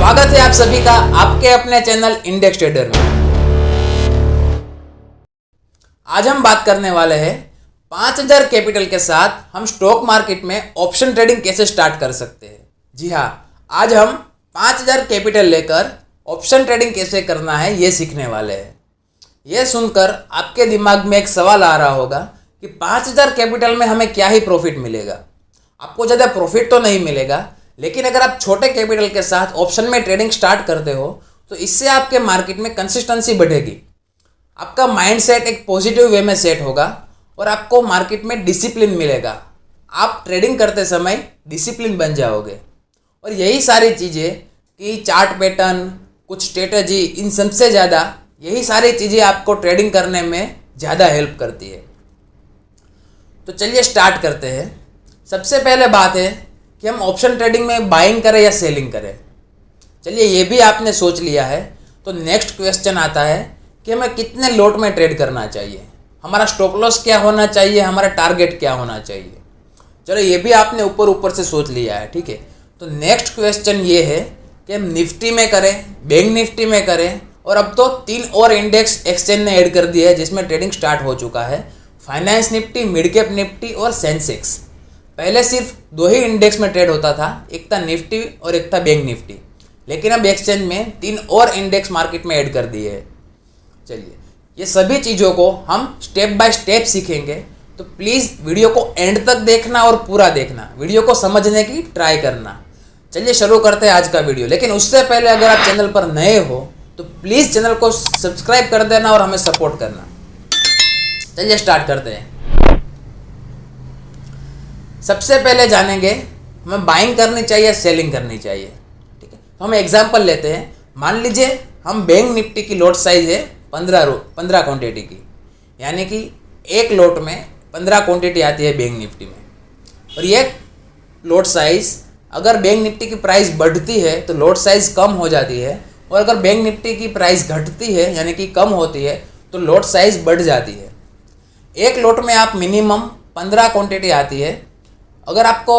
स्वागत है आप सभी का आपके अपने चैनल इंडेक्स ट्रेडर में। आज हम बात करने वाले हैं 5000 कैपिटल के साथ हम स्टॉक मार्केट में ऑप्शन ट्रेडिंग कैसे स्टार्ट कर सकते हैं। जी हाँ, आज हम 5000 कैपिटल लेकर ऑप्शन ट्रेडिंग कैसे करना है ये सीखने वाले हैं। ये सुनकर आपके दिमाग में एक सवाल आ रहा होगा कि 5000 कैपिटल में हमें क्या ही प्रॉफिट मिलेगा। आपको ज़्यादा प्रॉफिट तो नहीं मिलेगा, लेकिन अगर आप छोटे कैपिटल के साथ ऑप्शन में ट्रेडिंग स्टार्ट करते हो तो इससे आपके मार्केट में कंसिस्टेंसी बढ़ेगी, आपका माइंडसेट एक पॉजिटिव वे में सेट होगा और आपको मार्केट में डिसिप्लिन मिलेगा। आप ट्रेडिंग करते समय डिसिप्लिन बन जाओगे और यही सारी चीज़ें कि चार्ट पैटर्न, कुछ स्ट्रेटजी, इन सबसे ज़्यादा यही सारी चीज़ें आपको ट्रेडिंग करने में ज़्यादा हेल्प करती है। तो चलिए स्टार्ट करते हैं। सबसे पहले बात है कि हम ऑप्शन ट्रेडिंग में बाइंग करें या सेलिंग करें। चलिए ये भी आपने सोच लिया है, तो नेक्स्ट क्वेश्चन आता है कि हमें कितने लॉट में ट्रेड करना चाहिए, हमारा स्टॉप लॉस क्या होना चाहिए, हमारा टारगेट क्या होना चाहिए। चलो ये भी आपने ऊपर ऊपर से सोच लिया है, ठीक है। तो नेक्स्ट क्वेश्चन ये है कि हम निफ्टी में करें, बैंक निफ्टी में करें, और अब तो 3 और इंडेक्स एक्सचेंज ने ऐड कर दिया है जिसमें ट्रेडिंग स्टार्ट हो चुका है, finance Nifty, mid cap Nifty और सेंसेक्स। पहले सिर्फ 2 ही इंडेक्स में ट्रेड होता था, एक था निफ्टी और एक था बैंक निफ्टी, लेकिन अब एक्सचेंज में 3 और इंडेक्स मार्केट में ऐड कर दिए हैं। चलिए ये सभी चीज़ों को हम स्टेप बाय स्टेप सीखेंगे, तो प्लीज़ वीडियो को एंड तक देखना और पूरा देखना, वीडियो को समझने की ट्राई करना। चलिए शुरू करते हैं आज का वीडियो, लेकिन उससे पहले अगर आप चैनल पर नए हो तो प्लीज़ चैनल को सब्सक्राइब कर देना और हमें सपोर्ट करना। चलिए स्टार्ट करते हैं। सबसे पहले जानेंगे हमें बाइंग करनी चाहिए या सेलिंग करनी चाहिए, ठीक है। तो हम एग्जांपल लेते हैं। मान लीजिए हम बैंक निफ्टी की लॉट साइज है 15 क्वांटिटी की, यानी कि एक लॉट में 15 क्वांटिटी आती है बैंक निफ्टी में। और ये लॉट साइज अगर बैंक निफ्टी की प्राइस बढ़ती है तो लॉट साइज कम हो जाती है, और अगर बैंक निफ्टी की प्राइस घटती है यानी कि कम होती है तो लॉट साइज बढ़ जाती है। एक लॉट में आप मिनिमम 15 क्वांटिटी आती है। अगर आपको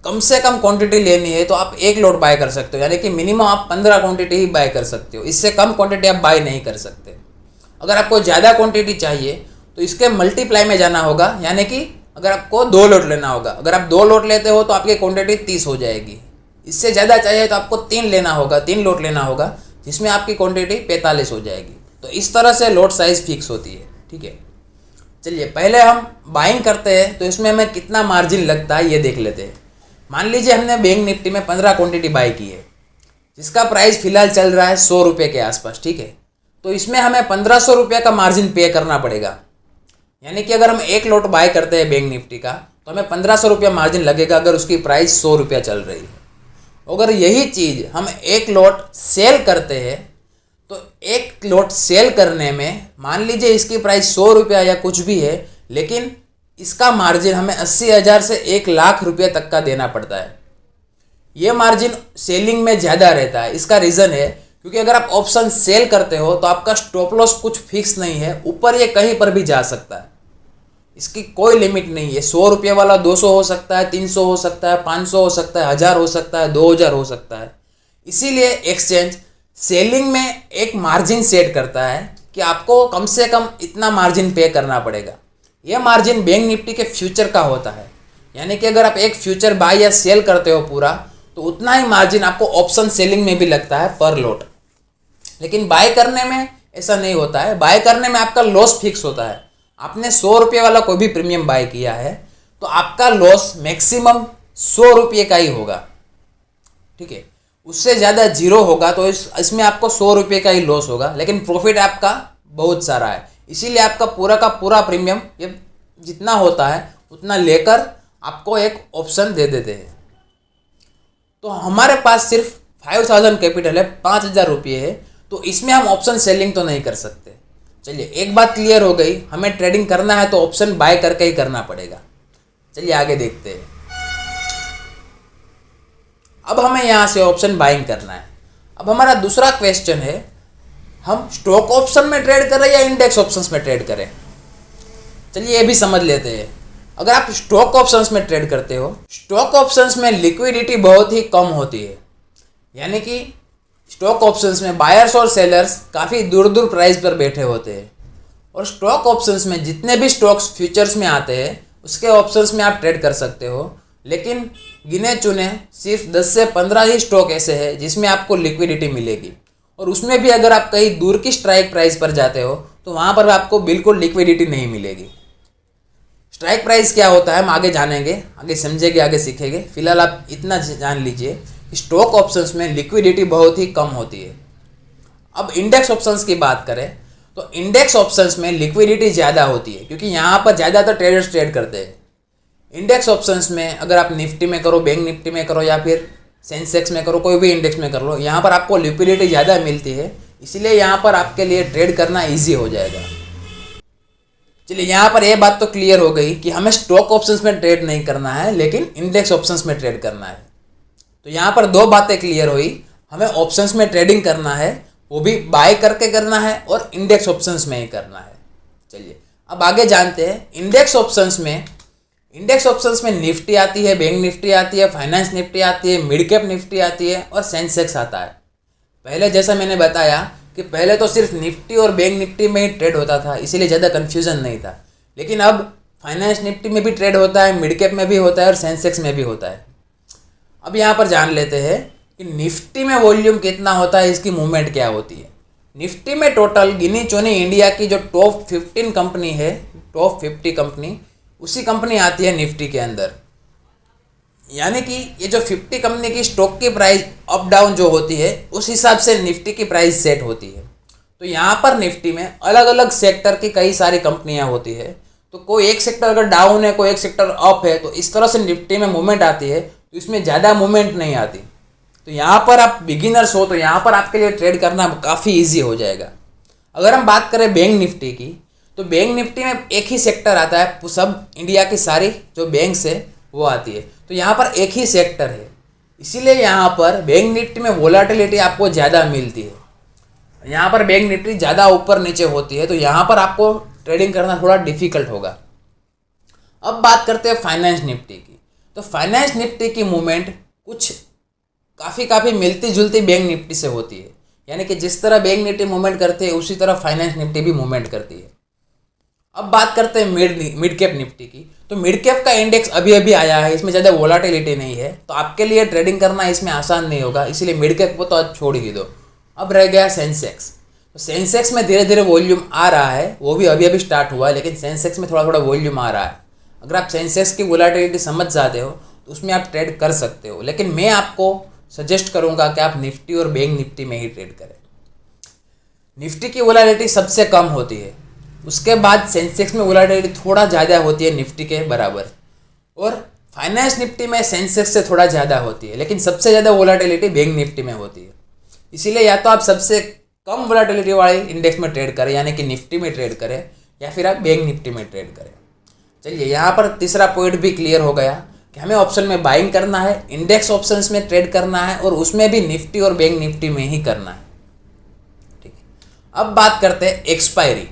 कम से कम क्वांटिटी लेनी है तो आप एक लॉट बाय कर सकते हो, यानी कि मिनिमम आप 15 क्वांटिटी ही बाय कर सकते हो, इससे कम क्वांटिटी आप बाय नहीं कर सकते। अगर आपको ज़्यादा क्वांटिटी चाहिए तो इसके मल्टीप्लाई में जाना होगा, यानी कि अगर आपको 2 लॉट लेना होगा, अगर आप 2 लॉट लेते हो तो आपकी क्वांटिटी 30 हो जाएगी। इससे ज़्यादा चाहिए तो आपको 3 लेना होगा, 3 लॉट लेना होगा, जिसमें आपकी क्वांटिटी 45 हो जाएगी। तो इस तरह से लॉट साइज फिक्स होती है, ठीक है। चलिए पहले हम बाइंग करते हैं, तो इसमें हमें कितना मार्जिन लगता है ये देख लेते हैं। मान लीजिए हमने बैंक निफ्टी में 15 क्वांटिटी बाई की है, जिसका प्राइस फिलहाल चल रहा है 100 रुपये के आसपास, ठीक है। तो इसमें हमें 1500 रुपये का मार्जिन पे करना पड़ेगा, यानी कि अगर हम एक लॉट बाय करते हैं बैंक निफ्टी का तो हमें 1500 रुपया मार्जिन लगेगा अगर उसकी प्राइस 100 रुपया चल रही है। अगर यही चीज़ हम एक लॉट सेल करते हैं तो एक लॉट सेल करने में मान लीजिए इसकी प्राइस 100 रुपया या कुछ भी है, लेकिन इसका मार्जिन हमें 80,000 से 1,00,000 रुपये तक का देना पड़ता है। ये मार्जिन सेलिंग में ज़्यादा रहता है। इसका रीज़न है क्योंकि अगर आप ऑप्शन सेल करते हो तो आपका स्टॉप लॉस कुछ फिक्स नहीं है, ऊपर ये कहीं पर भी जा सकता है, इसकी कोई लिमिट नहीं है। 100 रुपये वाला 200 हो सकता है, 300 हो सकता है, 500 हो सकता है, 1000 हो सकता है, 2000 हो सकता है। इसीलिए एक्सचेंज सेलिंग में एक मार्जिन सेट करता है कि आपको कम से कम इतना मार्जिन पे करना पड़ेगा। यह मार्जिन बैंक निफ्टी के फ्यूचर का होता है, यानी कि अगर आप एक फ्यूचर बाय या सेल करते हो पूरा तो उतना ही मार्जिन आपको ऑप्शन सेलिंग में भी लगता है पर लॉट। लेकिन बाय करने में ऐसा नहीं होता है। बाय करने में आपका लॉस फिक्स होता है। आपने 100 रुपये वाला कोई भी प्रीमियम बाय किया है तो आपका लॉस मैक्सिमम 100 रुपये का ही होगा, ठीक है। उससे ज़्यादा जीरो होगा तो इसमें आपको 100 रुपये का ही लॉस होगा, लेकिन प्रॉफिट आपका बहुत सारा है। इसीलिए आपका पूरा का पूरा प्रीमियम ये जितना होता है उतना लेकर आपको एक ऑप्शन दे देते हैं। तो हमारे पास सिर्फ 5000 कैपिटल है, 5000 रुपये है, तो इसमें हम ऑप्शन सेलिंग तो नहीं कर सकते। चलिए एक बात क्लियर हो गई, हमें ट्रेडिंग करना है तो ऑप्शन बाय करके ही करना पड़ेगा। चलिए आगे देखते हैं। अब हमें यहाँ से ऑप्शन बाइंग करना है। अब हमारा दूसरा क्वेश्चन है, हम स्टॉक ऑप्शन में ट्रेड करें या इंडेक्स ऑप्शंस में ट्रेड करें। चलिए ये भी समझ लेते हैं। अगर आप स्टॉक ऑप्शंस में ट्रेड करते हो, स्टॉक ऑप्शंस में लिक्विडिटी बहुत ही कम होती है, यानी कि स्टॉक ऑप्शंस में बायर्स और सेलर्स काफ़ी दूर दूर प्राइस पर बैठे होते हैं, और स्टॉक ऑप्शंस में जितने भी स्टॉक्स फ्यूचर्स में आते हैं उसके ऑप्शंस में आप ट्रेड कर सकते हो। लेकिन गिने चुने सिर्फ 10 से 15 ही स्टॉक ऐसे हैं जिसमें आपको लिक्विडिटी मिलेगी, और उसमें भी अगर आप कहीं दूर की स्ट्राइक प्राइस पर जाते हो तो वहाँ पर आपको बिल्कुल लिक्विडिटी नहीं मिलेगी। स्ट्राइक प्राइस क्या होता है हम आगे जानेंगे, आगे समझेंगे, आगे सीखेंगे। फिलहाल आप इतना जान लीजिए कि स्टॉक ऑप्शंस में लिक्विडिटी बहुत ही कम होती है। अब इंडेक्स ऑप्शंस की बात करें तो इंडेक्स ऑप्शंस में लिक्विडिटी ज़्यादा होती है, क्योंकि यहाँ पर ज़्यादातर ट्रेडर्स ट्रेड करते हैं। इंडेक्स ऑप्शंस में अगर आप निफ्टी में करो, बैंक निफ्टी में करो, या फिर सेंसेक्स में करो, कोई भी इंडेक्स में कर लो, यहाँ पर आपको लिक्विडिटी ज़्यादा मिलती है, इसलिए यहाँ पर आपके लिए ट्रेड करना ईजी हो जाएगा। चलिए, यहाँ पर यह बात तो क्लियर हो गई कि हमें स्टॉक ऑप्शंस में ट्रेड नहीं करना है लेकिन इंडेक्स ऑप्शंस में ट्रेड करना है। तो यहाँ पर दो बातें क्लियर हुई, हमें ऑप्शंस में ट्रेडिंग करना है, वो भी बाय करके करना है, और इंडेक्स ऑप्शंस में ही करना है। चलिए अब आगे जानते हैं इंडेक्स ऑप्शंस में। इंडेक्स ऑप्शंस में निफ्टी आती है, बैंक निफ्टी आती है, फाइनेंस निफ्टी आती है, मिड कैप निफ्टी आती है, और सेंसेक्स आता है। पहले जैसा मैंने बताया कि पहले तो सिर्फ निफ्टी और बैंक निफ्टी में ही ट्रेड होता था, इसीलिए ज़्यादा कन्फ्यूजन नहीं था। लेकिन अब फाइनेंस निफ्टी में भी ट्रेड होता है, मिड कैप में भी होता है, और सेंसेक्स में भी होता है। अब यहाँ पर जान लेते हैं कि निफ्टी में वॉल्यूम कितना होता है, इसकी मूवमेंट क्या होती है। निफ्टी में टोटल गिनी चुनी इंडिया की जो टॉप 15 कंपनी है, टॉप 50 कंपनी, उसी कंपनी आती है निफ्टी के अंदर। यानी कि ये जो 50 कंपनी की स्टॉक की प्राइस अप डाउन जो होती है उस हिसाब से निफ्टी की प्राइस सेट होती है। तो यहाँ पर निफ्टी में अलग अलग सेक्टर की कई सारी कंपनियाँ होती है, तो कोई एक सेक्टर अगर डाउन है, कोई एक सेक्टर अप है, तो इस तरह से निफ्टी में मूवमेंट आती है, तो इसमें ज़्यादा मूवमेंट नहीं आती। तो यहाँ पर आप बिगिनर्स हो तो यहाँ पर आपके लिए ट्रेड करना काफ़ी ईजी हो जाएगा। अगर हम बात करें बैंक निफ्टी की, तो बैंक निफ्टी में एक ही सेक्टर आता है, सब इंडिया की सारी जो बैंक्स है वो आती है, तो यहाँ पर एक ही सेक्टर है, इसीलिए यहाँ पर बैंक निफ्टी में वोलाटिलिटी आपको ज़्यादा मिलती है। यहाँ पर बैंक निफ्टी ज़्यादा ऊपर नीचे होती है, तो यहाँ पर आपको ट्रेडिंग करना थोड़ा डिफिकल्ट होगा। अब बात करते हैं फाइनेंस निफ्टी की। तो फाइनेंस निफ्टी की मूवमेंट कुछ काफ़ी मिलती जुलती बैंक निफ्टी से होती है, यानी कि जिस तरह बैंक निफ्टी मूवमेंट करती है उसी तरह फाइनेंस निफ्टी भी मूवमेंट करती है। अब बात करते हैं मिड कैप निफ्टी की। तो मिड कैप का इंडेक्स अभी अभी आया है, इसमें ज़्यादा वोलाटिलिटी नहीं है, तो आपके लिए ट्रेडिंग करना इसमें आसान नहीं होगा, इसीलिए मिड कैप को तो आज छोड़ ही दो। अब रह गया सेंसेक्स। तो सेंसेक्स में धीरे धीरे वॉल्यूम आ रहा है, वो भी अभी अभी स्टार्ट हुआ है, लेकिन सेंसेक्स में थोड़ा थोड़ा वॉल्यूम आ रहा है। अगर आप सेंसेक्स की वोलाटिलिटी समझ जाते हो तो उसमें आप ट्रेड कर सकते हो, लेकिन मैं आपको सजेस्ट करूँगा कि आप निफ्टी और बैंक निफ्टी में ही ट्रेड करें। निफ्टी की वोलाटिलिटी सबसे कम होती है, उसके बाद सेंसेक्स में वोलाटिलिटी थोड़ा ज़्यादा होती है निफ्टी के बराबर, और फाइनेंस निफ्टी में सेंसेक्स से थोड़ा ज़्यादा होती है, लेकिन सबसे ज़्यादा वोलाटिलिटी बैंक निफ्टी में होती है। इसीलिए या तो आप सबसे कम वोलाटिलिटी वाले इंडेक्स में ट्रेड करें, यानी कि निफ्टी में ट्रेड करें, या फिर आप बैंक निफ्टी में ट्रेड करें। चलिए, यहाँ पर तीसरा पॉइंट भी क्लियर हो गया कि हमें ऑप्शन में बाइंग करना है, इंडेक्स ऑप्शंस में ट्रेड करना है, और उसमें भी निफ्टी और बैंक निफ्टी में ही करना है। ठीक है, अब बात करते हैं एक्सपायरी।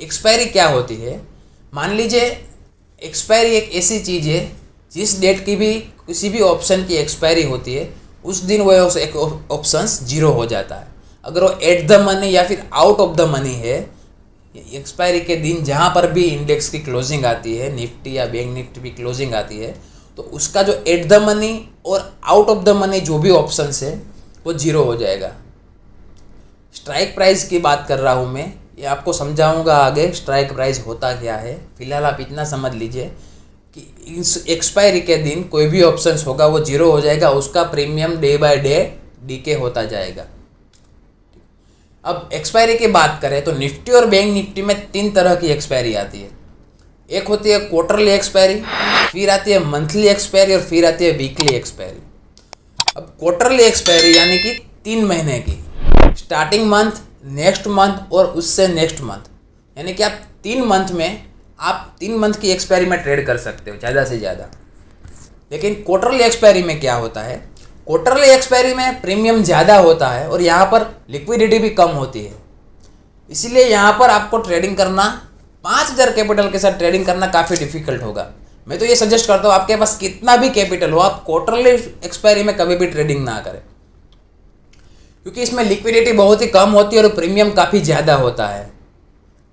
एक्सपायरी क्या होती है? मान लीजिए एक्सपायरी एक ऐसी चीज़ है जिस डेट की भी किसी भी ऑप्शन की एक्सपायरी होती है उस दिन वो एक ऑप्शन जीरो हो जाता है। अगर वो एट द मनी या फिर आउट ऑफ द मनी है, एक्सपायरी के दिन जहाँ पर भी इंडेक्स की क्लोजिंग आती है, निफ्टी या बैंक निफ्टी की क्लोजिंग आती है, तो उसका जो एट द मनी और आउट ऑफ द मनी जो भी ऑप्शन है वो जीरो हो जाएगा। स्ट्राइक प्राइस की बात कर रहा हूँ मैं, ये आपको समझाऊंगा आगे स्ट्राइक प्राइस होता क्या है। फिलहाल आप इतना समझ लीजिए कि इस एक्सपायरी के दिन कोई भी ऑप्शन होगा वो जीरो हो जाएगा, उसका premium day by day decay होता जाएगा। अब एक्सपायरी की बात करें तो निफ्टी और बैंक निफ्टी में 3 तरह की एक्सपायरी आती है। एक होती है क्वार्टरली एक्सपायरी, फिर आती है मंथली एक्सपायरी, और फिर आती है वीकली एक्सपायरी। अब क्वार्टरली एक्सपायरी यानी कि 3 महीने की, स्टार्टिंग मंथ, नेक्स्ट मंथ और उससे नेक्स्ट मंथ, यानी कि आप 3 मंथ में आप 3 मंथ की एक्सपायरी में ट्रेड कर सकते हो ज़्यादा से ज़्यादा। लेकिन क्वार्टरली एक्सपायरी में क्या होता है? क्वार्टरली एक्सपायरी में प्रीमियम ज़्यादा होता है और यहाँ पर लिक्विडिटी भी कम होती है, इसीलिए यहाँ पर आपको ट्रेडिंग करना 5000 कैपिटल के साथ ट्रेडिंग करना काफ़ी डिफिकल्ट होगा। मैं तो ये सजेस्ट करता हूँ आपके पास कितना भी कैपिटल हो, आप क्वार्टरली एक्सपायरी में कभी भी ट्रेडिंग ना करें। क्योंकि इसमें लिक्विडिटी बहुत ही कम होती है और प्रीमियम काफ़ी ज़्यादा होता है।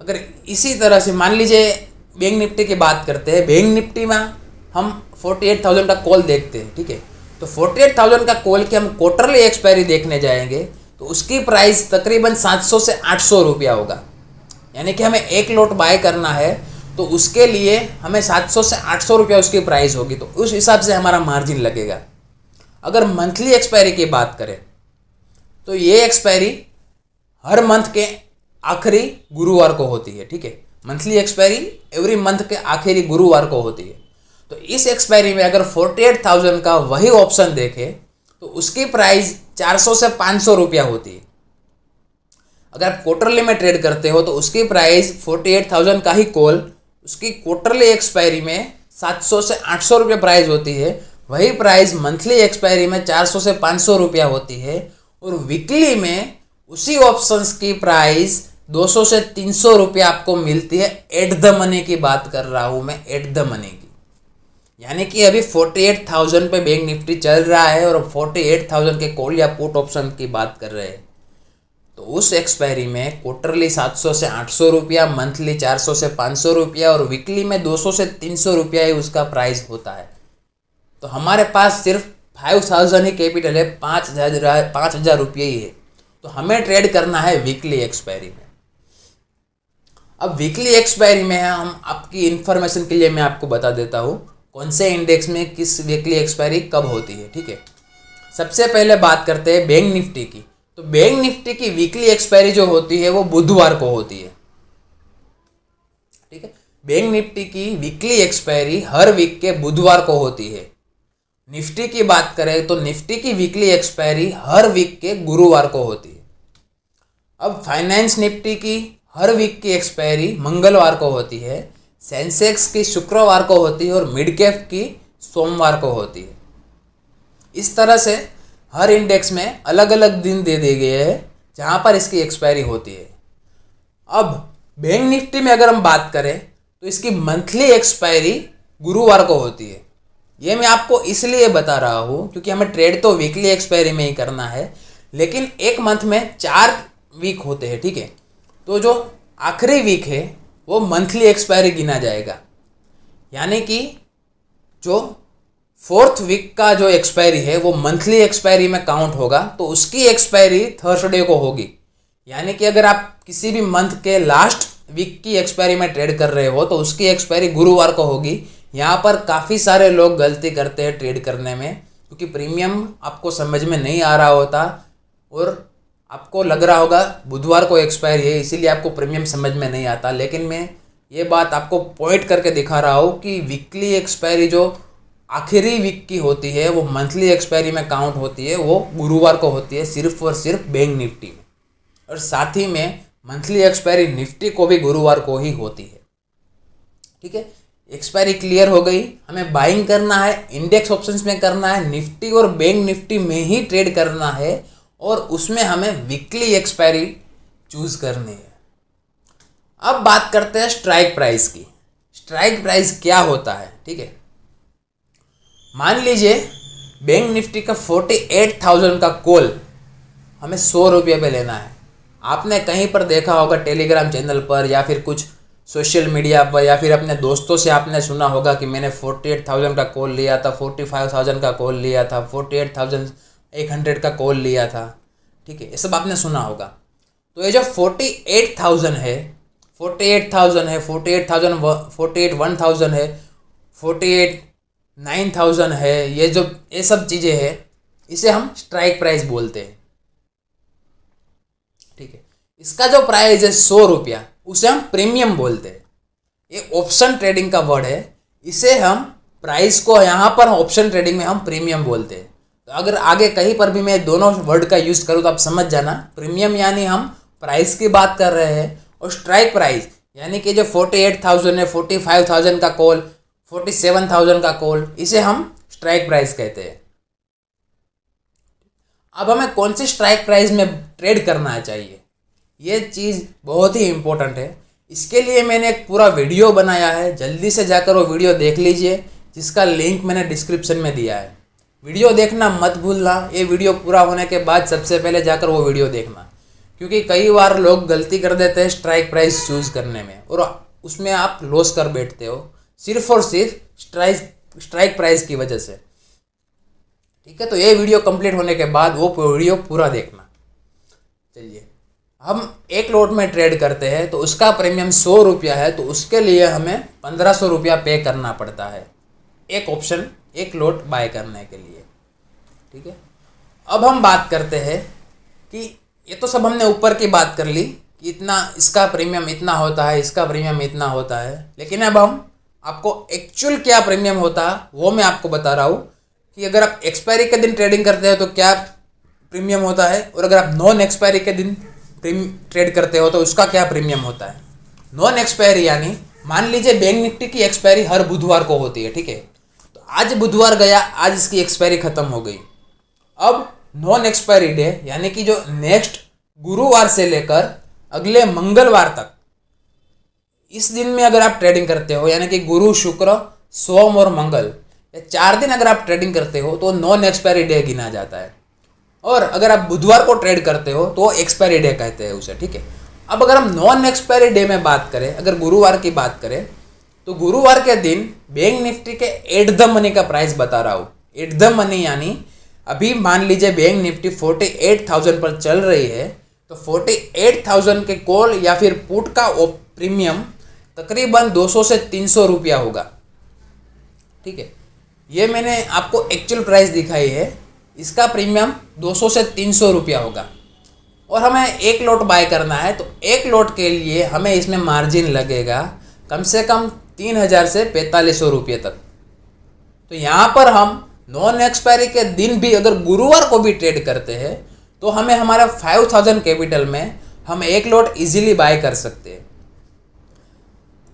अगर इसी तरह से मान लीजिए बैंक निफ्टी की बात करते हैं, बैंक निफ्टी में हम 48,000 का कॉल देखते हैं, ठीक है। तो 48,000 का कॉल की हम क्वार्टरली एक्सपायरी देखने जाएंगे तो उसकी प्राइस तकरीबन 700 से 800 रुपया होगा। यानी कि हमें एक लॉट बाय करना है तो उसके लिए हमें 700 से 800 रुपया उसकी प्राइस होगी, तो उस हिसाब से हमारा मार्जिन लगेगा। अगर मंथली एक्सपायरी की बात करें तो ये एक्सपायरी हर मंथ के आखिरी गुरुवार को होती है, ठीक है। मंथली एक्सपायरी एवरी मंथ के आखिरी गुरुवार को होती है। तो इस एक्सपायरी में अगर 48,000 का वही ऑप्शन देखें तो उसकी प्राइस 400 से 500 रुपया होती है। अगर आप क्वार्टरली में ट्रेड करते हो तो उसकी प्राइस 48,000 का ही कॉल उसकी क्वार्टरली एक्सपायरी में 700 से 800 रुपये प्राइस होती है। वही प्राइस मंथली एक्सपायरी में 400 से 500 रुपया होती है और वीकली में उसी ऑप्शंस की प्राइस 200 से 300 रुपया आपको मिलती है। एट द मनी की बात कर रहा हूँ मैं, एट द मनी की। यानी कि अभी 48,000 पे बैंक निफ्टी चल रहा है और 48,000 के कॉल या पुट ऑप्शन की बात कर रहे हैं। तो उस एक्सपायरी में क्वार्टरली 700 से 800 रुपया, मंथली 400 से 500 रुपया और वीकली में 200 से 300 रुपया ही उसका प्राइस होता है। तो हमारे पास सिर्फ 5,000 ही कैपिटल है, 5,000 रुपये ही है। तो हमें ट्रेड करना है वीकली एक्सपायरी में। अब वीकली एक्सपायरी में हम आपकी इन्फॉर्मेशन के लिए मैं आपको बता देता हूँ कौन से इंडेक्स में किस वीकली एक्सपायरी कब होती है, ठीक है। सबसे पहले बात करते हैं बैंक निफ्टी की। तो बैंक निफ्टी की वीकली एक्सपायरी जो होती है वो बुधवार को होती है, ठीक है। बैंक निफ्टी की वीकली एक्सपायरी हर वीक के बुधवार को होती है। निफ्टी की बात करें तो निफ्टी की वीकली एक्सपायरी हर वीक के गुरुवार को होती है। अब फाइनेंस निफ्टी की हर वीक की एक्सपायरी मंगलवार को होती है, सेंसेक्स की शुक्रवार को होती है और मिड कैप की सोमवार को होती है। इस तरह से हर इंडेक्स में अलग अलग दिन दे दिए गए हैं जहाँ पर इसकी एक्सपायरी होती है। अब बैंक निफ्टी में अगर हम बात करें तो इसकी मंथली एक्सपायरी गुरुवार को होती है। ये मैं आपको इसलिए बता रहा हूँ क्योंकि हमें ट्रेड तो वीकली एक्सपायरी में ही करना है, लेकिन एक मंथ में 4 वीक होते हैं, ठीक है। तो जो आखिरी वीक है वो मंथली एक्सपायरी गिना जाएगा। यानी कि जो 4th वीक का जो एक्सपायरी है वो मंथली एक्सपायरी में काउंट होगा, तो उसकी एक्सपायरी थर्सडे को होगी। यानी कि अगर आप किसी भी मंथ के लास्ट वीक की एक्सपायरी में ट्रेड कर रहे हो तो उसकी एक्सपायरी गुरुवार को होगी। यहाँ पर काफ़ी सारे लोग गलती करते हैं ट्रेड करने में, क्योंकि प्रीमियम आपको समझ में नहीं आ रहा होता और आपको लग रहा होगा बुधवार को एक्सपायरी है इसीलिए आपको प्रीमियम समझ में नहीं आता। लेकिन मैं ये बात आपको पॉइंट करके दिखा रहा हूँ कि वीकली एक्सपायरी जो आखिरी वीक की होती है वो मंथली एक्सपायरी में काउंट होती है, वो गुरुवार को होती है सिर्फ और सिर्फ बैंक निफ्टी में। और साथ ही में मंथली एक्सपायरी निफ्टी को भी गुरुवार को ही होती है, ठीक है। एक्सपायरी क्लियर हो गई। हमें बाइंग करना है, इंडेक्स ऑप्शंस में करना है, निफ्टी और बैंक निफ्टी में ही ट्रेड करना है और उसमें हमें वीकली एक्सपायरी चूज करनी है। अब बात करते हैं स्ट्राइक प्राइस की। स्ट्राइक प्राइस क्या होता है, ठीक है। मान लीजिए बैंक निफ्टी का 48,000 का कॉल हमें 100 रुपये पे लेना है। आपने कहीं पर देखा होगा टेलीग्राम चैनल पर या फिर कुछ सोशल मीडिया पर या फिर अपने दोस्तों से आपने सुना होगा कि मैंने 48,000 का कॉल लिया था, 45,000 का कॉल लिया था, 48,100 का कॉल लिया था, ठीक है। ये सब आपने सुना होगा। तो ये जो 48,000 है, 48,000 है, 48,1,000 है, 49,000 है, ये सब चीज़ें हैं, इसे हम स्ट्राइक प्राइस बोलते हैं, ठीक है। इसका जो प्राइस है 100 रुपया, उसे हम प्रीमियम बोलते हैं। ये ऑप्शन ट्रेडिंग का वर्ड है, इसे हम प्राइस को यहाँ पर ऑप्शन ट्रेडिंग में हम प्रीमियम बोलते हैं। तो अगर आगे कहीं पर भी मैं दोनों वर्ड का यूज़ करूँ तो आप समझ जाना, प्रीमियम यानी हम प्राइस की बात कर रहे हैं और स्ट्राइक प्राइस यानी कि जो 48,000 है, 45,000 का कॉल, 47,000 का कॉल, इसे हम स्ट्राइक प्राइस कहते हैं। अब हमें कौन सी स्ट्राइक प्राइस में ट्रेड करना चाहिए, ये चीज़ बहुत ही इम्पोर्टेंट है। इसके लिए मैंने एक पूरा वीडियो बनाया है, जल्दी से जाकर वो वीडियो देख लीजिए, जिसका लिंक मैंने डिस्क्रिप्शन में दिया है। वीडियो देखना मत भूलना, ये वीडियो पूरा होने के बाद सबसे पहले जाकर वो वीडियो देखना, क्योंकि कई बार लोग गलती कर देते हैं स्ट्राइक प्राइस चूज़ करने में और उसमें आप लॉस कर बैठते हो सिर्फ और सिर्फ स्ट्राइक प्राइस की वजह से। ठीक है, तो ये वीडियो कंप्लीट होने के बाद वो वीडियो पूरा देखना। चलिए, हम एक लॉट में ट्रेड करते हैं तो उसका प्रीमियम 100 रुपया है, तो उसके लिए हमें 1500 रुपया पे करना पड़ता है एक ऑप्शन, एक लॉट बाय करने के लिए। ठीक है, अब हम बात करते हैं कि ये तो सब हमने ऊपर की बात कर ली कि इतना इसका प्रीमियम इतना होता है, इसका प्रीमियम इतना होता है, लेकिन अब हम आपको एक्चुअल क्या प्रीमियम होता है वो मैं आपको बता रहा हूँ कि अगर आप एक्सपायरी के दिन ट्रेडिंग करते हो तो क्या प्रीमियम होता है, और अगर आप नॉन एक्सपायरी के दिन ट्रेड करते हो तो उसका क्या प्रीमियम होता है। नॉन एक्सपायरी यानी मान लीजिए बैंक निफ्टी की एक्सपायरी हर बुधवार को होती है। ठीक है, तो आज बुधवार गया, आज इसकी एक्सपायरी खत्म हो गई। अब नॉन एक्सपायरी डे यानी कि जो नेक्स्ट गुरुवार से लेकर अगले मंगलवार तक, इस दिन में अगर आप ट्रेडिंग करते हो यानी कि गुरु शुक्र सोम और मंगल, ये 4 दिन अगर आप ट्रेडिंग करते हो तो नॉन एक्सपायरी डे गिना जाता है। और अगर आप बुधवार को ट्रेड करते हो तो एक्सपायरी डे कहते हैं उसे। ठीक है, अब अगर हम नॉन एक्सपायरी डे में बात करें, अगर गुरुवार की बात करें तो गुरुवार के दिन बैंक निफ्टी के एट द मनी का प्राइस बता रहा हूँ। एट द मनी यानी अभी मान लीजिए बैंक निफ्टी 48,000 पर चल रही है, तो 48,000 के कॉल या फिर पुट का प्रीमियम तकरीबन 200 से 300 रुपया होगा। ठीक है, ये मैंने आपको एक्चुअल प्राइस दिखाई है, इसका प्रीमियम 200 से 300 रुपया होगा। और हमें एक लॉट बाय करना है तो एक लॉट के लिए हमें इसमें मार्जिन लगेगा कम से कम 3,000 से 4,500 रुपये तक। तो यहाँ पर हम नॉन एक्सपायरी के दिन भी अगर गुरुवार को भी ट्रेड करते हैं तो हमें हमारा 5,000 कैपिटल में हम एक लॉट इजीली बाय कर सकते हैं।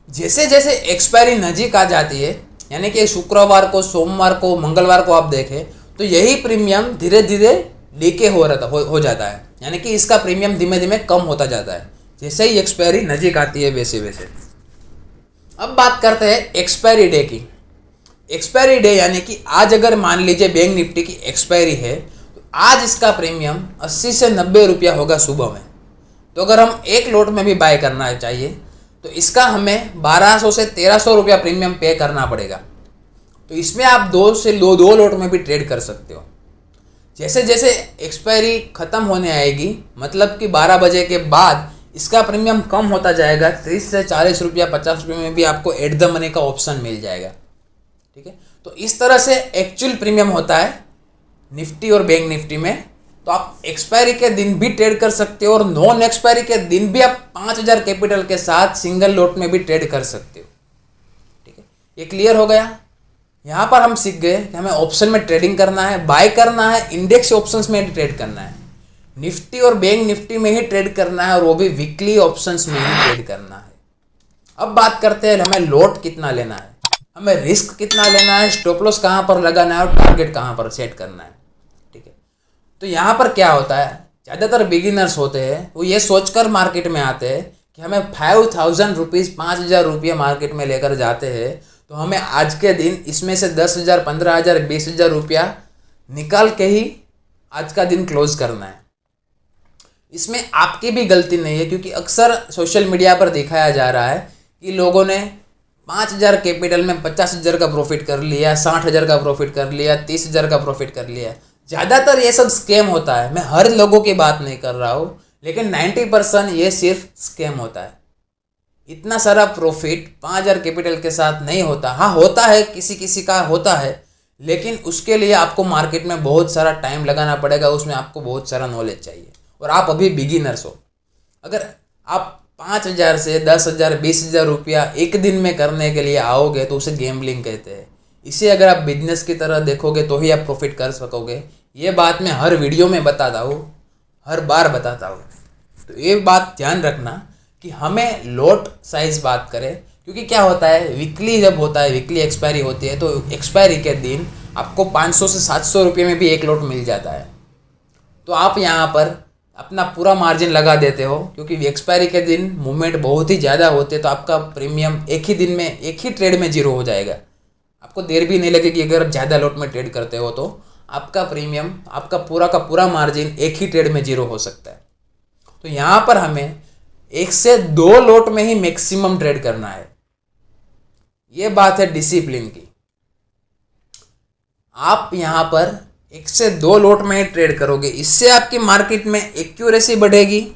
जैसे जैसे एक्सपायरी नज़दीक आ जाती है यानी कि शुक्रवार को, सोमवार को, मंगलवार को आप देखें तो यही प्रीमियम धीरे धीरे लीके हो जाता है, यानी कि इसका प्रीमियम धीमे धीमे कम होता जाता है जैसे ही एक्सपायरी नज़दीक आती है वैसे वैसे। अब बात करते हैं एक्सपायरी डे की। एक्सपायरी डे यानी कि आज अगर मान लीजिए बैंक निफ्टी की एक्सपायरी है तो आज इसका प्रीमियम 80 से 90 रुपया होगा सुबह में। तो अगर हम एक लॉट में भी बाय करना चाहिए तो इसका हमें 1200 से 1300 रुपया प्रीमियम पे करना पड़ेगा। तो इसमें आप दो लॉट में भी ट्रेड कर सकते हो। जैसे जैसे एक्सपायरी ख़त्म होने आएगी, मतलब कि 12 बजे के बाद इसका प्रीमियम कम होता जाएगा, 30 से 40 रुपया, 50 रुपये में भी आपको एट द मनी का ऑप्शन मिल जाएगा। ठीक है, तो इस तरह से एक्चुअल प्रीमियम होता है निफ्टी और बैंक निफ्टी में। तो आप एक्सपायरी के दिन भी ट्रेड कर सकते हो और नॉन एक्सपायरी के दिन भी आप 5,000 कैपिटल के साथ सिंगल लॉट में भी ट्रेड कर सकते हो। ठीक है, ये क्लियर हो गया। यहाँ पर हम सीख गए कि हमें ऑप्शन में ट्रेडिंग करना है, बाय करना है, इंडेक्स ऑप्शंस में ट्रेड करना है, निफ्टी और बैंक निफ्टी में ही ट्रेड करना है और वो भी वीकली ऑप्शंस में ही ट्रेड करना है। अब बात करते हैं हमें लॉट कितना लेना है, हमें रिस्क कितना लेना है, स्टॉप लॉस कहाँ पर लगाना है और टारगेट कहाँ पर सेट करना है। ठीक है, तो यहाँ पर क्या होता है, ज़्यादातर बिगिनर्स होते हैं वो ये सोचकर मार्केट में आते हैं कि हमें 5,000 रुपीज़, 5,000 रुपये मार्केट में लेकर जाते हैं तो हमें आज के दिन इसमें से 10,000, 15,000, 20,000 रुपया निकाल के ही आज का दिन क्लोज करना है। इसमें आपकी भी गलती नहीं है, क्योंकि अक्सर सोशल मीडिया पर दिखाया जा रहा है कि लोगों ने 5,000 कैपिटल में 50,000 का प्रॉफिट कर लिया, 60,000 का प्रॉफिट कर लिया, 30,000 का प्रॉफिट कर लिया। ज़्यादातर ये सब स्कैम होता है। मैं हर लोगों की बात नहीं कर रहा हूँ, लेकिन 90% ये सिर्फ स्कैम होता है। इतना सारा प्रॉफिट 5,000 कैपिटल के साथ नहीं होता। हाँ, होता है, किसी किसी का होता है, लेकिन उसके लिए आपको मार्केट में बहुत सारा टाइम लगाना पड़ेगा, उसमें आपको बहुत सारा नॉलेज चाहिए और आप अभी बिगिनर्स हो। अगर आप 5,000 से 10,000, 20,000 रुपया एक दिन में करने के लिए आओगे तो उसे गैम्बलिंग कहते हैं। इसे अगर आप बिजनेस की तरह देखोगे तो ही आप प्रॉफिट कर सकोगे। ये बात मैं हर वीडियो में बताता हूँ, हर बार बताता हूँ। तो ये बात ध्यान रखना कि हमें लॉट साइज बात करें, क्योंकि क्या होता है, वीकली जब होता है, वीकली एक्सपायरी होती है तो एक्सपायरी के दिन आपको 500 से 700 रुपये में भी एक लॉट मिल जाता है। तो आप यहाँ पर अपना पूरा मार्जिन लगा देते हो, क्योंकि एक्सपायरी के दिन मूवमेंट बहुत ही ज़्यादा होते, तो आपका प्रीमियम एक ही दिन में, एक ही ट्रेड में जीरो हो जाएगा। आपको देर भी नहीं लगेगी अगर आप ज़्यादा लॉट में ट्रेड करते हो तो आपका प्रीमियम, आपका पूरा का पूरा मार्जिन एक ही ट्रेड में जीरो हो सकता है। तो यहाँ पर हमें 1 से 2 लॉट में ही मैक्सिमम ट्रेड करना है। ये बात है डिसिप्लिन की। आप यहाँ पर 1 से 2 लॉट में ही ट्रेड करोगे, इससे आपकी मार्केट में एक्यूरेसी बढ़ेगी,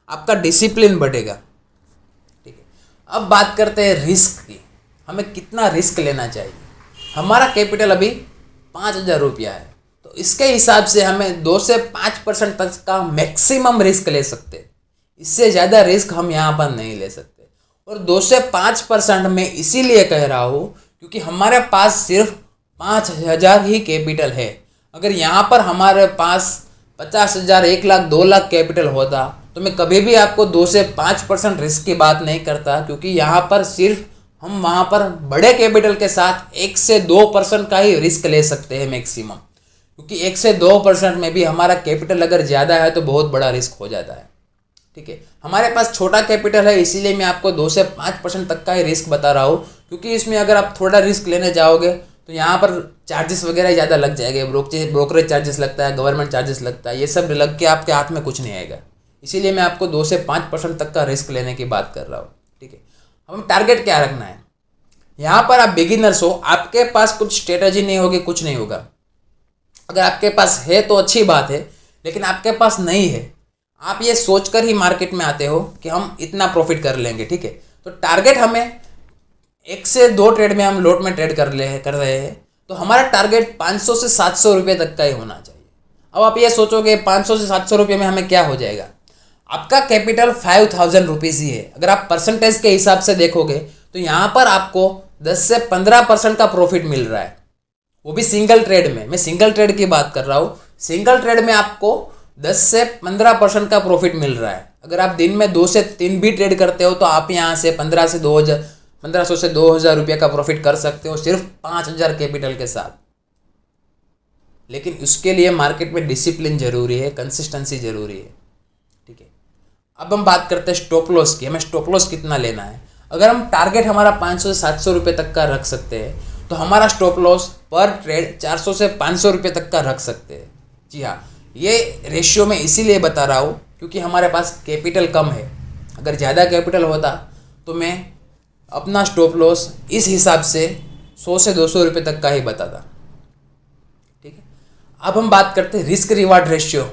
आपका डिसिप्लिन बढ़ेगा। ठीक है, अब बात करते हैं रिस्क की। हमें कितना रिस्क लेना चाहिए। हमारा कैपिटल अभी 5,000 रुपया है, तो इसके हिसाब से हमें 2 से 5% तक का मैक्सिमम रिस्क ले सकते हैं। इससे ज़्यादा रिस्क हम यहाँ पर नहीं ले सकते। और 2 से 5% मैं इसीलिए कह रहा हूँ क्योंकि हमारे पास सिर्फ 5,000 ही कैपिटल है। अगर यहाँ पर हमारे पास 50,000, 1 लाख, 2 लाख कैपिटल होता तो मैं कभी भी आपको 2 से 5% रिस्क की बात नहीं करता, क्योंकि यहाँ पर सिर्फ हम वहाँ पर बड़े कैपिटल के साथ 1 से 2% का ही रिस्क ले सकते हैं मैक्सिमम, क्योंकि 1 से 2% में भी हमारा कैपिटल अगर ज़्यादा है तो बहुत बड़ा रिस्क हो जाता है। ठीक है, हमारे पास छोटा कैपिटल है, इसीलिए मैं आपको 2 से 5% तक का ही रिस्क बता रहा हूँ, क्योंकि इसमें अगर आप थोड़ा रिस्क लेने जाओगे तो यहाँ पर चार्जेस वगैरह ज़्यादा लग जाएंगे। ब्रोकरेज चार्जेस लगता है, गवर्नमेंट चार्जेस लगता है, ये सब लग के आपके हाथ में कुछ नहीं आएगा। इसीलिए मैं आपको 2 से 5% तक का रिस्क लेने की बात कर रहा हूँ। ठीक है, हमें टारगेट क्या रखना है। यहाँ पर आप बिगिनर्स हो, आपके पास कुछ स्ट्रेटजी नहीं होगी, कुछ नहीं होगा। अगर आपके पास है तो अच्छी बात है, लेकिन आपके पास नहीं है, आप ये सोचकर ही मार्केट में आते हो कि हम इतना प्रॉफिट कर लेंगे। ठीक है, तो टारगेट हमें 1 से 2 ट्रेड में हम लॉट में ट्रेड कर रहे हैं, तो हमारा टारगेट 500 से 700 रुपये तक का ही होना चाहिए। अब आप ये सोचोगे 500 से 700 रुपये में हमें क्या हो जाएगा। आपका कैपिटल 5,000 रुपीज़ ही है। अगर आप परसेंटेज के हिसाब से देखोगे तो यहाँ पर आपको 10 से 15% का प्रॉफिट मिल रहा है, वो भी सिंगल ट्रेड में। मैं सिंगल ट्रेड की बात कर रहा हूँ। सिंगल ट्रेड में आपको 10 से 15% का प्रॉफिट मिल रहा है। अगर आप दिन में 2 से 3 भी ट्रेड करते हो तो आप यहाँ से 1500 से 2,000 रुपये का प्रॉफिट कर सकते हो, सिर्फ 5,000 कैपिटल के साथ। लेकिन उसके लिए मार्केट में डिसिप्लिन जरूरी है, कंसिस्टेंसी जरूरी है। ठीक है, अब हम बात करते हैं स्टॉप लॉस की। हमें स्टॉप लॉस कितना लेना है। अगर हम टारगेट हमारा 500 से 700 रुपये तक का रख सकते हैं तो हमारा स्टॉप लॉस पर ट्रेड 400 से 500 रुपये तक का रख सकते हैं। जी हाँ, ये रेशियो मैं इसीलिए बता रहा हूँ क्योंकि हमारे पास कैपिटल कम है। अगर ज़्यादा कैपिटल होता तो मैं अपना स्टॉप लॉस इस हिसाब से 100 से 200 रुपये तक का ही बताता। ठीक है, अब हम बात करते हैं risk reward ratio.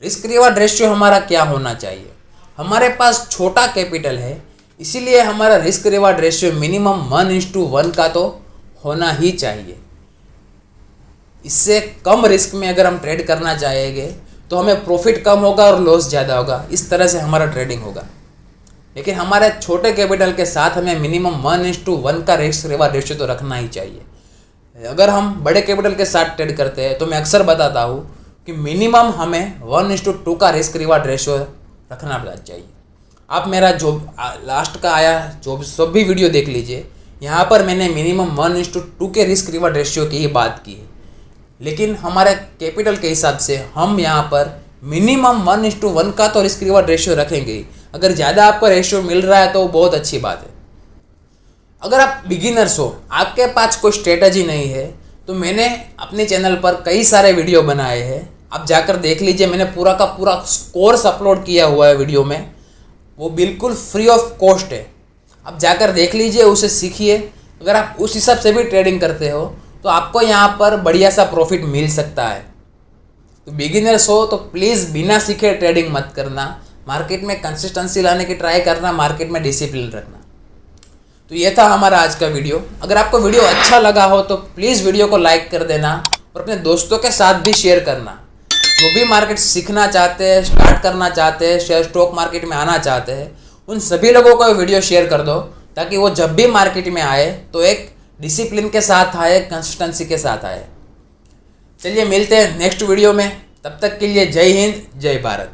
Risk reward ratio हमारा क्या होना चाहिए। हमारे पास छोटा कैपिटल है, इसीलिए हमारा रिस्क रिवार्ड रेशियो मिनिमम 1:1 का तो होना ही चाहिए। इससे कम रिस्क में अगर हम ट्रेड करना चाहेंगे तो हमें प्रॉफिट कम होगा और लॉस ज़्यादा होगा। इस तरह से हमारा ट्रेडिंग होगा। लेकिन हमारे छोटे कैपिटल के साथ हमें मिनिमम 1:1 का रिस्क रिवार्ड रेशियो तो रखना ही चाहिए। अगर हम बड़े कैपिटल के साथ ट्रेड करते हैं तो मैं अक्सर बताता हूँ कि मिनिमम हमें 1:2 का रिस्क रिवार्ड रेशियो रखना चाहिए। आप मेरा जो लास्ट का आया जो सब भी वीडियो देख लीजिए, यहाँ पर मैंने मिनिमम 1:2 के रिस्क रिवार्ड रेशियो की ही बात की है। लेकिन हमारे कैपिटल के हिसाब से हम यहाँ पर मिनिमम 1:1 का तो रिस्क रिवार्ड रेशियो रखेंगे ही। अगर ज़्यादा आपको रेशियो मिल रहा है तो बहुत अच्छी बात है। अगर आप बिगिनर्स हो, आपके पास कोई स्ट्रेटजी नहीं है, तो मैंने अपने चैनल पर कई सारे वीडियो बनाए हैं, आप जाकर देख लीजिए। मैंने पूरा का पूरा कोर्स अपलोड किया हुआ है वीडियो में, वो बिल्कुल फ्री ऑफ कॉस्ट है। आप जाकर देख लीजिए, उसे सीखिए। अगर आप उस हिसाब से भी ट्रेडिंग करते हो तो आपको यहाँ पर बढ़िया सा प्रॉफिट मिल सकता है। तो बिगिनर्स हो तो प्लीज़ बिना सीखे ट्रेडिंग मत करना। मार्केट में कंसिस्टेंसी लाने की ट्राई करना, मार्केट में डिसिप्लिन रखना। तो ये था हमारा आज का वीडियो। अगर आपको वीडियो अच्छा लगा हो तो प्लीज़ वीडियो को लाइक कर देना और अपने दोस्तों के साथ भी शेयर करना। जो भी मार्केट सीखना चाहते हैं, स्टार्ट करना चाहते हैं, शेयर स्टॉक मार्केट में आना चाहते हैं, उन सभी लोगों को वीडियो शेयर कर दो, ताकि वो जब भी मार्केट में आए तो एक डिसिप्लिन के साथ आए, कंसिस्टेंसी के साथ आए। चलिए मिलते हैं नेक्स्ट वीडियो में। तब तक के लिए जय हिंद, जय भारत।